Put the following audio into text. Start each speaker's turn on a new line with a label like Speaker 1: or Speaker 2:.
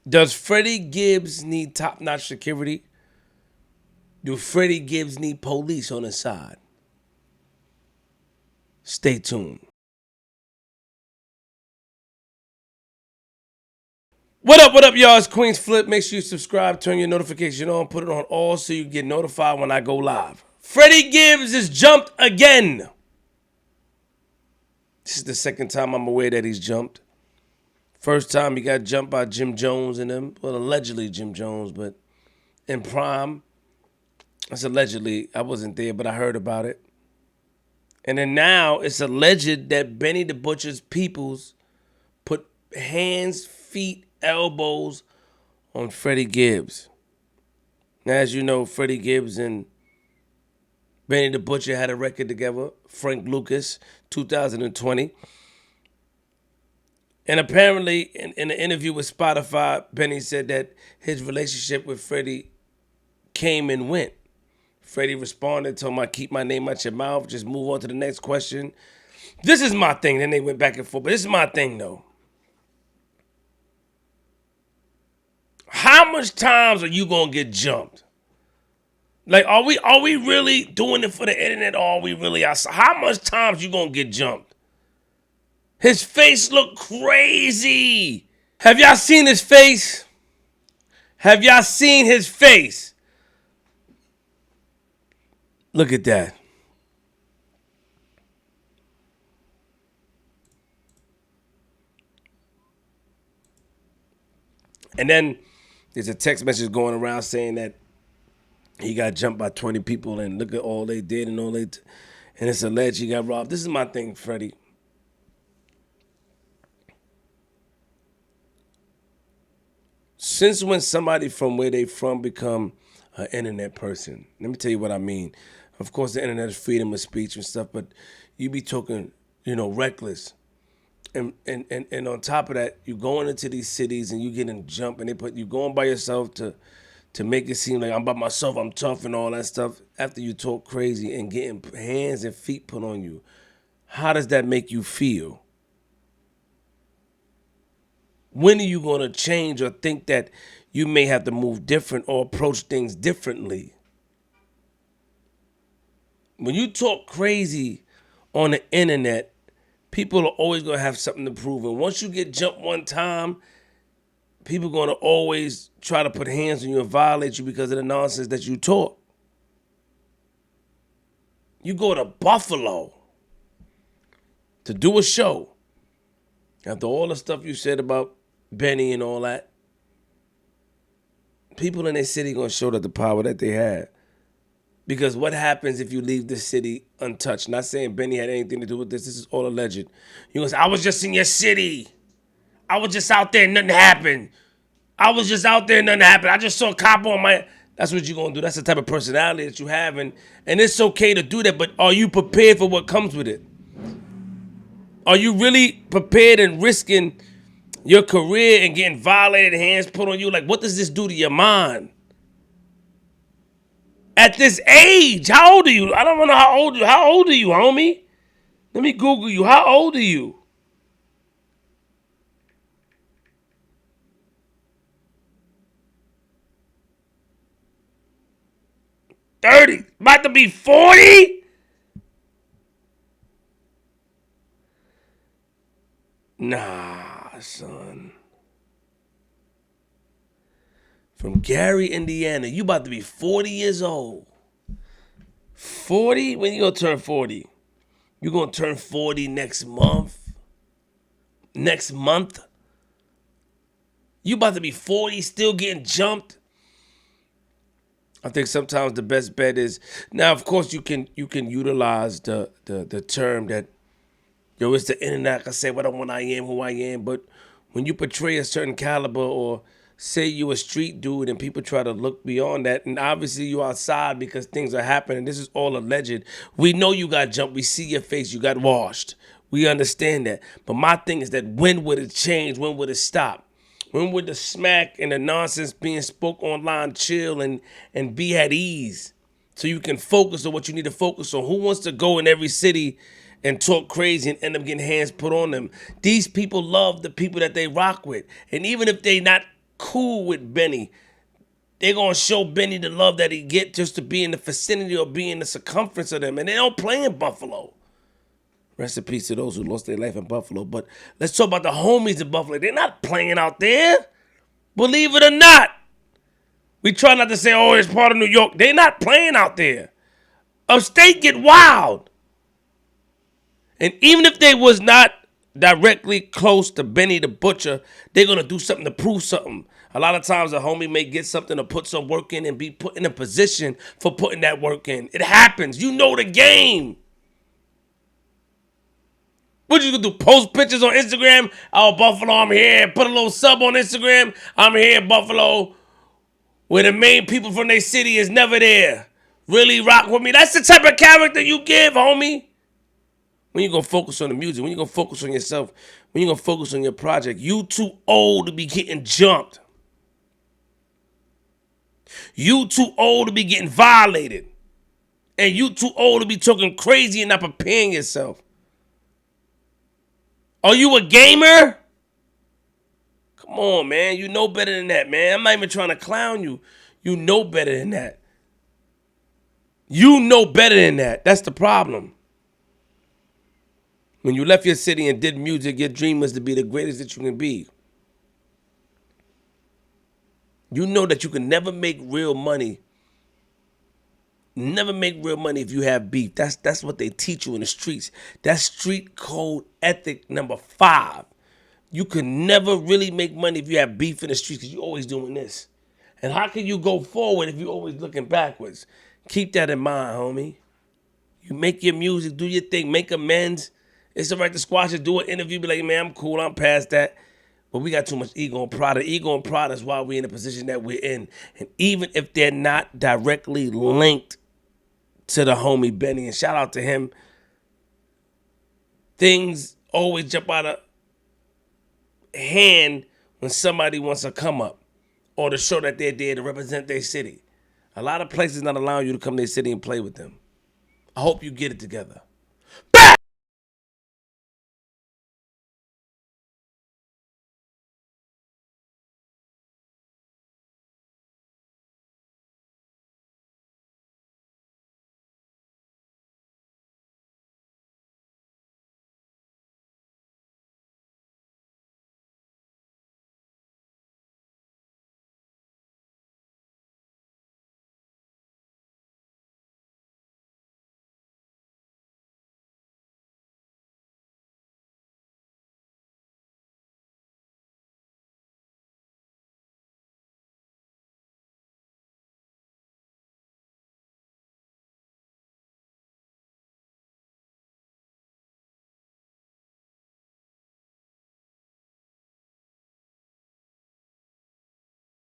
Speaker 1: Does Freddie Gibbs need top-notch security? Do Freddie Gibbs need police on his side? Stay tuned. What up, y'all? It's Queens Flip. Make sure you subscribe, turn your notification on, put it on all so you get notified when I go live. Freddie Gibbs is jumped again. This is the second time I'm aware that he's jumped. First time he got jumped by Jim Jones and them. Well, allegedly Jim Jones, but in Prime. That's allegedly. I wasn't there, but I heard about it. And then now it's alleged that Benny the Butcher's peoples put hands, feet, elbows on Freddie Gibbs. Now, as you know, Freddie Gibbs and Benny the Butcher had a record together, Frank Lucas, 2020. And apparently, in an interview with Spotify, Benny said that his relationship with Freddie came and went. Freddie responded, told him, I keep my name out your mouth, just move on to the next question. This is my thing. Then they went back and forth, but this is my thing, though. How much times are you gonna get jumped? Like, are we really doing it for the internet, or are we really outside? How much times you gonna get jumped? His face look crazy. Have y'all seen his face? Have y'all seen his face? Look at that. And then there's a text message going around saying that he got jumped by 20 people and look at all they did and and it's alleged he got robbed. This is my thing, Freddie. Since when somebody from where they from become an internet person? Let me tell you what I mean. Of course, the internet is freedom of speech and stuff, but you be talking, reckless. And on top of that, you going into these cities and you getting jumped and they put you going by yourself to make it seem like I'm by myself, I'm tough and all that stuff. After you talk crazy and getting hands and feet put on you, how does that make you feel? When are you going to change or think that you may have to move different or approach things differently? When you talk crazy on the internet, people are always going to have something to prove. And once you get jumped one time, people are going to always try to put hands on you and violate you because of the nonsense that you talk. You go to Buffalo to do a show. After all the stuff you said about Benny and all that, people in their city going to show that the power that they have. Because what happens if you leave the city untouched? Not saying Benny had anything to do with this. This is all alleged. You going to say, I was just in your city. I was just out there and nothing happened. I was just out there and nothing happened. I just saw a cop on my... That's what you're going to do. That's the type of personality that you have. And it's okay to do that, but are you prepared for what comes with it? Are you really prepared and risking your career and getting violated, hands put on you? Like, what does this do to your mind? At this age, how old are you? I don't know how old you. How old are you, homie? Let me Google you. How old are you? $30. About to be 40? Nah, son. From Gary, Indiana. You about to be 40 years old. 40? When you gonna turn 40? You gonna turn 40 next month? Next month? You about to be 40, still getting jumped? I think sometimes the best bet is now. Of course, you can utilize the term that it's the internet. I can say what I want. I am who I am. But when you portray a certain caliber or say you a street dude and people try to look beyond that, and obviously you outside because things are happening. This is all alleged. We know you got jumped. We see your face. You got washed. We understand that. But my thing is that when would it change? When would it stop? When would the smack and the nonsense being spoke online chill and be at ease so you can focus on what you need to focus on? Who wants to go in every city and talk crazy and end up getting hands put on them? These people love the people that they rock with. And even if they not cool with Benny. They're going to show Benny the love that he get just to be in the vicinity or be in the circumference of them. And they don't play in Buffalo. Rest in peace to those who lost their life in Buffalo. But let's talk about the homies in Buffalo. They're not playing out there. Believe it or not. We try not to say, oh, it's part of New York. They're not playing out there. Upstate get wild. And even if they was not directly close to Benny the Butcher, they're going to do something to prove something. A lot of times a homie may get something to put some work in and be put in a position for putting that work in. It happens. You know the game. What you gonna do? Post pictures on Instagram? Oh, Buffalo, I'm here. Put a little sub on Instagram. I'm here, Buffalo. Where the main people from their city is never there. Really rock with me. That's the type of character you give, homie. When you gonna focus on the music? When you gonna focus on yourself? When you gonna focus on your project? You too old to be getting jumped. You too old to be getting violated. And you too old to be talking crazy and not preparing yourself. Are you a gamer? Come on, man. You know better than that, man. I'm not even trying to clown you. You know better than that. You know better than that. That's the problem. When you left your city and did music, your dream was to be the greatest that you can be. You know that you can never make real money. Never make real money if you have beef. That's what they teach you in the streets. That's street code ethic number 5. You can never really make money if you have beef in the streets because you're always doing this. And how can you go forward if you're always looking backwards? Keep that in mind, homie. You make your music, do your thing, make amends. It's all right to squash it, do an interview, be like, man, I'm cool, I'm past that. But we got too much ego and pride. Ego and pride is why we're in the position that we're in. And even if they're not directly linked to the homie Benny, and shout out to him, things always jump out of hand when somebody wants to come up or to show that they're there to represent their city. A lot of places not allowing you to come to their city and play with them. I hope you get it together.